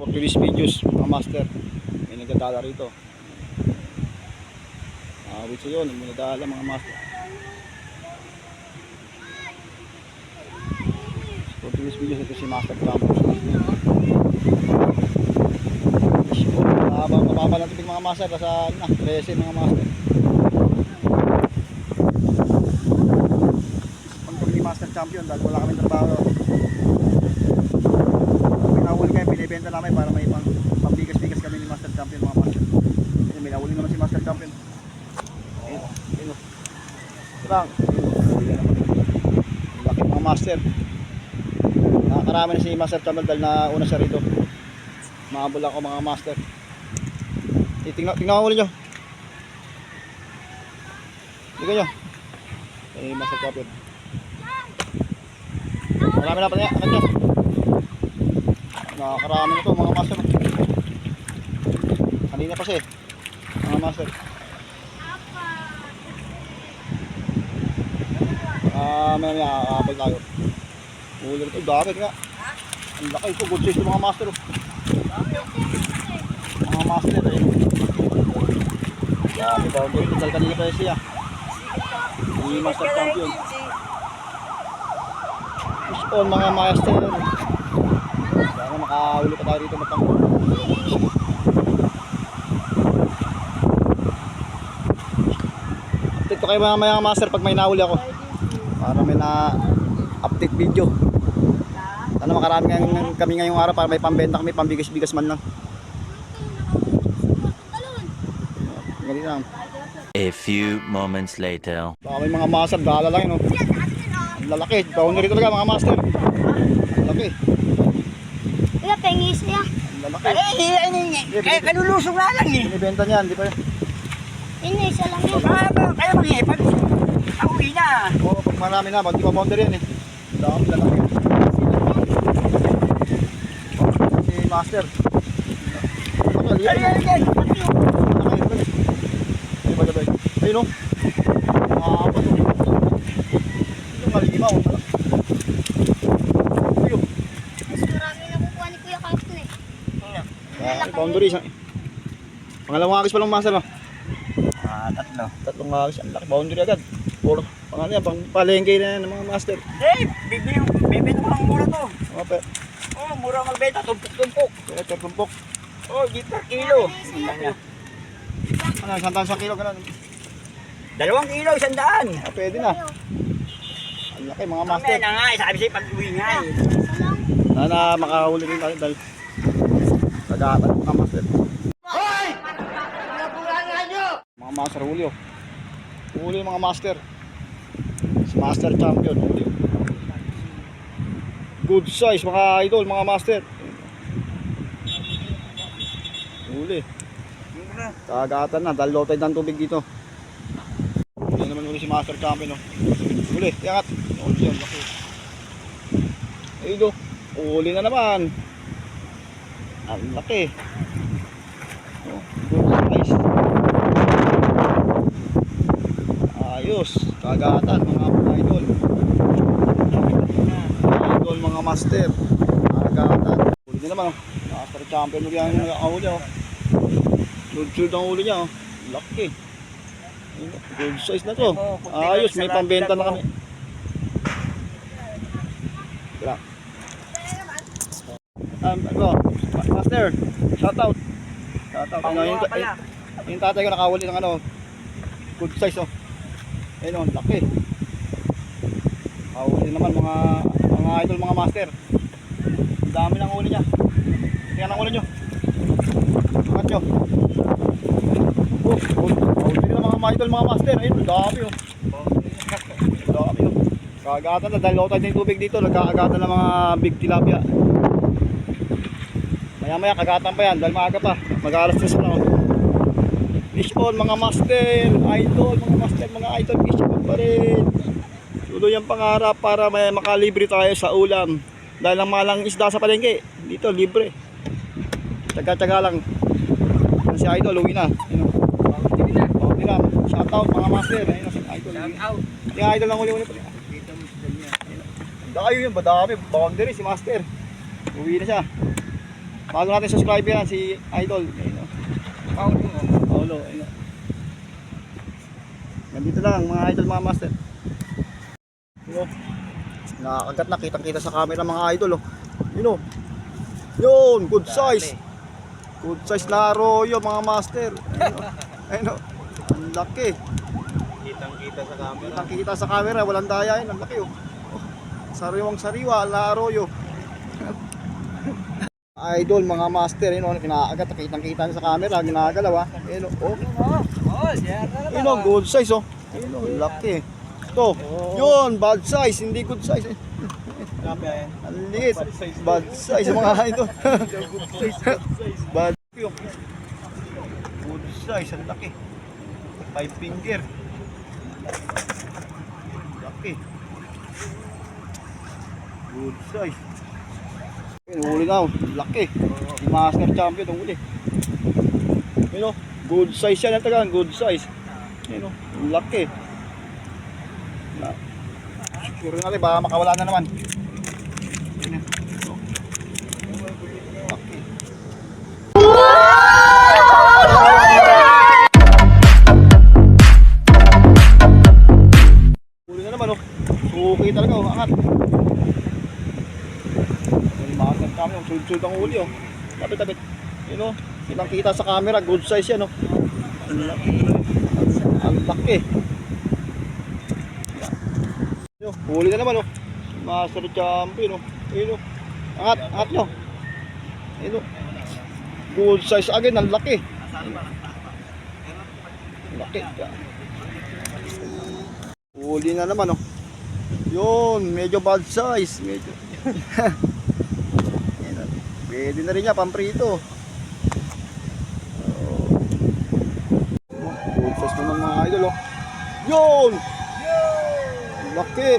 For today's videos, mga master, may nagdadala rito. Awit siya yun, may nagdadala mga master. For today's videos, ito si Master Campos. Mababa na tubig mga master, sa 13 mga master. Pag kami Master Champion, dahil wala kami trabaho. Pinahuli kayo, binibenta namin para may pambigas-bigas kami ni Master Champion mga master. Kasi may nahuli naman si Master Champion. Ayun. Lang. Laki mga master. Nakakarami na si Master Champion dahil nauna siya rito. Mahabol ako mga master. Tingnan ko ulit nyo. Tingnan nyo. Master Champion. Marami na pa niya. Anak nyo. Nakakarami na ito mga master. Kanina pa siya mga master. May nakakapal tayo. Ulo ito, dami nga. Ang laki ito, good size ito mga master. Mga master ayun. Dami ba, dahil kanina pa siya. Hindi Master Champion. Push on mga master. Sana makahuli pa tayo rito matangko. Update ko kayo mga master pag may nahuli ako. Para may na-update video. Sana makarami kami ngayong araw para may pambenta kami, pambigas-bigas man lang. Ganito lang. A few moments later. Baka may mga master, dala lang yun. Ang lalaki, boundary talaga mga master. Ang laki. Wala, pengis niya. Ang lalaki. Kaya kanulusong na lang eh. Binibenta niyan, di ba? Ini, isa lang yun. Kaya mag-iipag. Ako na. Oo, pag marami na, di ba boundary yan eh. Dami lalaki. Si master. Yan. Ayun o. Apat o. Yung malimaw. Ayun. Mas marami na kukuha ni Kuya Kapon eh. Boundary. Pangalawang agis pa lang master o. Tatlo. Tatlong agis. Ang laki boundary agad. Puro. Pangalan yan. Pang palengke na yan ng mga master. Bibili ko lang mura to. Okay. Oh, mura magbenta. Tumpok-tumpok. Kaya tumpok. Oh, di per kilo. Ano, isang sa kilo ganun. 2 kilo, 100. Pwede na. Ang laki mga master. Mamaya na nga, sabi sa'yo pag-uwi nga eh. Isa lang. Sana makakahuli rin tayo dahil kagatan mga master. Hoy! Nabulangan nyo! Mga master huli o. Huli mga master. Master Champion huli o. Good size mga idol, mga master. Huli. Kagatan na, dahil low tide ng tubig dito. Hindi naman huli si Master Champion o. Huli, iangat. Huli yan, laki. Ayun o, huli na naman. Ang laki. Oh, good size. Ayos, kagatan mga idol. Idol mga master. Kagatan. Huli na naman o. Master Champion mo yan yung nakahuli o. Good ang ulo niya oh. Laki. Good size na to. Ayos, may pambenta na kami. Wala. Master, shout out. Ano, yung tatay ko nakahuli ng ano. Good size oh. Ayun oh, laki. Nakahuli naman mga idol, mga master. Ang dami ng ulo niya. Tingnan ang ulo nyo. Angat nyo. Hindi na mga idol, mga master. Ayun, dami oh. Dami oh. Kagatan na, dahil low tide ng tubig dito. Nagkakagatan ng mga big tilapia. Maya maya kagatan pa yan, dahil maaga pa. Mag-alas 3 na oh. Fish on mga master. Idol, mga master, mga idol. Fish on pa rin. Tuloy ang pangarap para may makalibre tayo sa ulam. Dahil ang malang isda sa palengke. Dito, libre. Tsaga-tsaga lang. Si idol, uwi na. Shout out mga master. Ayun si idol. Si idol lang uli-uli pa. Dahil yun, madami. Boundary si master. Uwi na siya. Bago natin subscriber yan, si Idol. Ayun, oh. Paulo. Ayun, oh. Nandito lang mga idol, mga master. Yun, oh. Nakakagat na, kitang-kita sa camera mga idol. Oh. Yun, oh. Yun, good size. Good size na arroyo mga master. Ayun, oh. Ayun, oh. Ang laki. Kitang-kita sa camera. Kitang-kita sa camera, walang daya yun. Ang laki, oh. Oh. Sariwang sariwa na arroyo. Idol, mga master, yun, oh. Kinakagat, kitang-kita sa camera, ginagalaw, ah. Ayun, oh. Yun, oh, good size, oh. Ayun, oh, laki. Ito, yun, bad size, hindi good size. Ang liit, bad size mga ito. Bad yung good size, ang laki. 5 finger. Laki. Good size. Ayun, huli na, laki. Master champion, ang huli. Ayun, oh, good size yan, ang tagang, good size. Ayun, oh, laki. Siguro natin, baka makawala na naman. Huli na naman, oh. Suki talaga, oh. Angat. Makat kami, oh. Sud-sud ang huli, oh. Tapit-tapit. Yun, oh. Kitang-kita sa camera, good size yan, oh. Ang laki. Yo, huli na naman, oh. Master champion, oh. Ayun, oh. Angat, angat nyo. Ayun, oh. Good size again, ang laki. Laki. Huli na naman, oh. Yun, medyo bad size. Medyo. Pwede na rin niya, pamprito. Good size naman mga idol, oh. Yun! Laki.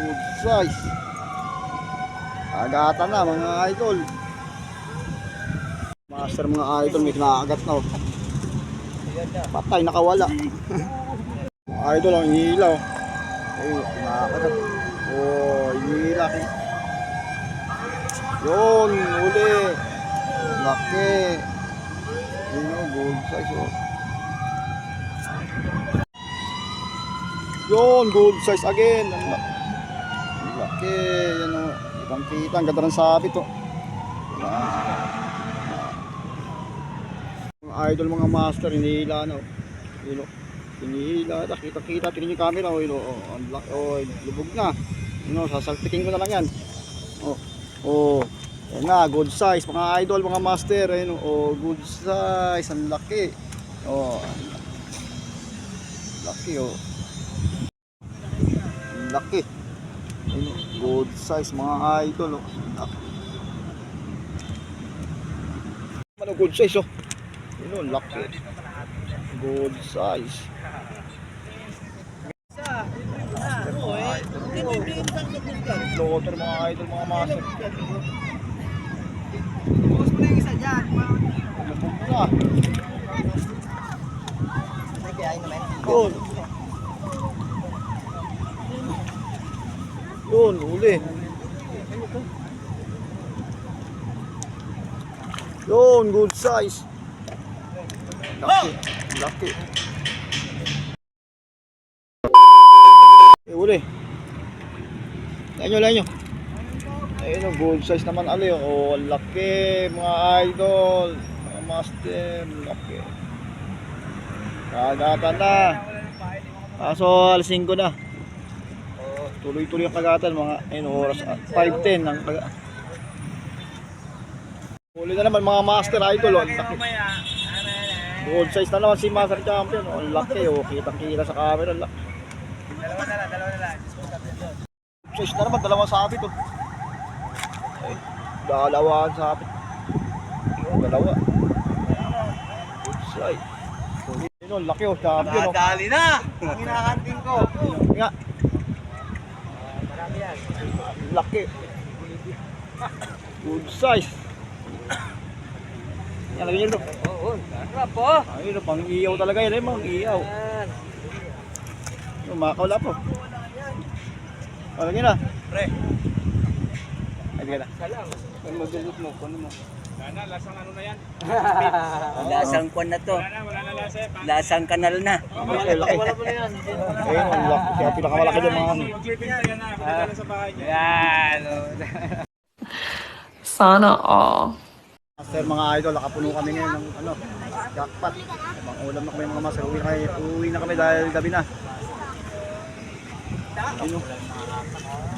Good size. Agatan na mga idol. Master mga idol, may kinakagat na, oh. Patay, nakawala. Idol, ang hila, oh. Ayun, kinakagat. Oh, hila. Yun, uli. Laki. Yun, oh, good size, oh. Yun, good size again. Ang laki. Yan, oh. Kitang-kita. Ang ganda ng sabit, oh. Mga idol, mga master, hinihila na, oh. Yun, oh. Hinihila. Kita-kita. Tingin yung camera, oh. Yun, oh. Ang laki. Oh, lubog na. Yun, oh. Sasalpikin ko na lang yan. Oh. Oh. Yan na, good size. Mga idol, mga master. Ayun, oh. Good size. Ang laki. Oh. Laki, oh. Laki. Ayun, good size mga idol, oh. Ano, good size, oh. Ayun, laki. Good size. Floater mga idol, mga master. Lubog na. Yun. Yun, huli. Yun, good size. Laki, laki. Huli. Lain nyo. Ayun, good size naman. Ano yun? Oh, laki, mga idol. Mga master, laki. Kagatan na. Kaso, alas 5 na. Tuloy-tuloy ang kagatan, mga oras 5:10 ang kagatan. Huli na naman mga master idol, oh. Laki. Good size na naman si Master Champion, oh. Laki, oh. Kitang-kita sa camera, laki. Dalawa na lang. Size na naman, dalawang sabit, oh. Ay, dalawang sabit. Dalawa. Good size. Yun, laki, oh. Champion, oh. Dali na! Ang hinakanting ko. Nga. Laki. Good size. Yan, lagyan nyo. Oo, sarap po. Ayun, pang iyaw talaga yan, mga iyaw. Makakawala po. Lagyan na. Pre. Ay, di ka na. Kung magulot mo, kuno mo. Lasang kwan na to. Lasang kanal na. Laki, laki. Wala mo na yan. Ayun, ang laki. Kaya pinakamalaki dyan mga ano. Yan. Sana all. Master, mga idol, nakapuno kami ngayon ng ano, jackpot. Ibang ulam na kami mga master. Uwi na kami dahil gabi na. Ayun o.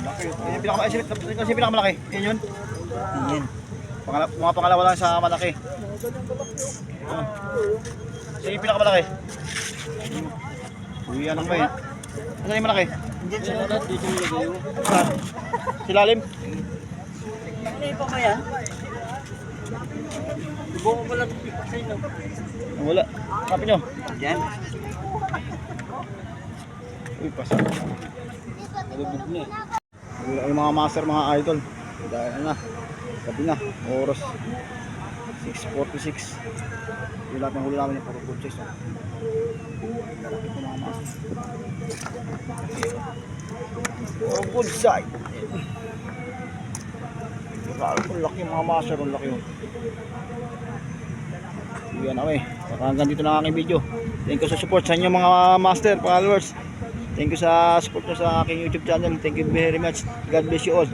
Laki. Ayun yung pinakamalaki. Kasi yung pinakamalaki. Yun yun. Yan. Mga pangalawa lang sa malaki. Ayun. Kasi yung pinakamalaki. Uwi na kami. Saan yung malaki? Saan? Silalim? Ano pa ba yan? Subukan ko lang sa inyo. Wala. Kapit nyo. Yan. Uy, pasa. Lubog na eh. Wala yung mga master, mga idol. Dahil na. Gabi na. Oras. 6:46. Yung lahat ng huli namin yung puro good chase. Lalaki ko mga master. Oh, good side. Ang laki mga master. Ang laki yun. Yan kami. Saka hanggang dito na ang aking video. Thank you sa support sa inyo mga master, followers. Thank you sa support nyo sa aking YouTube channel. Thank you very much. God bless you all.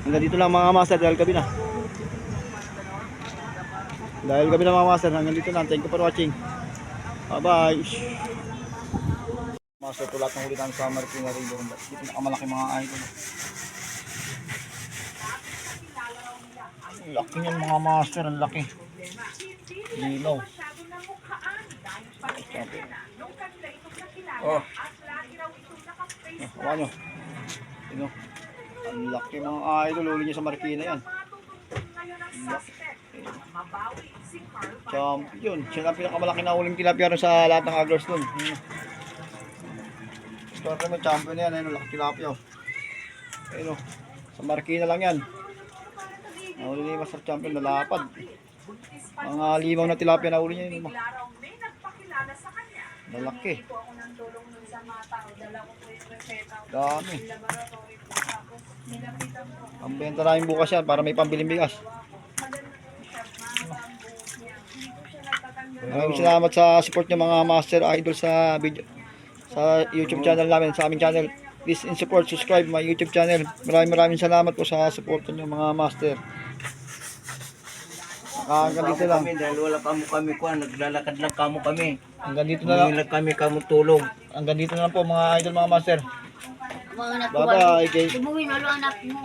Hanggang dito lang mga master dahil gabi na. Dahil gabi na mga master, hanggang dito lang. Thank you for watching. Bye bye. Master, tulat ng ulitan sa Marikina River. Dito nakamalaki mga idol. Ang laki niyan mga master, ang laki. Linaw. Oh. Hawa nyo. Sino? Ang laki mga idol. Uli nyo sa Marikina yan. Champion. Siya ang pinakamalaki na uling tilapia rin sa lahat ng anglers dun. Ito mo, champion yan. Ayun, laki tilapia. Ayun, sa Marikina lang yan. Nahuli ni Master Champion, lalapad. Mga limaw na tilapia na uli niya yun. Lalaki. Dami. Ang benta namin bukas yan para may pambiling bigas. Maraming salamat sa support niyo mga master idol sa video, sa YouTube channel namin, sa aming channel. Please in support, subscribe my YouTube channel. Maraming salamat po sa support niyo mga master. Hanggang dito lang. Dahil wala kami kuha, naglalakad lang kami. Hanggang dito na lang. Hindi lang kami tulong. Hanggang dito na lang po mga idol, mga master. Mga anak ko. Bye bye. Subuhin, wala anak mo.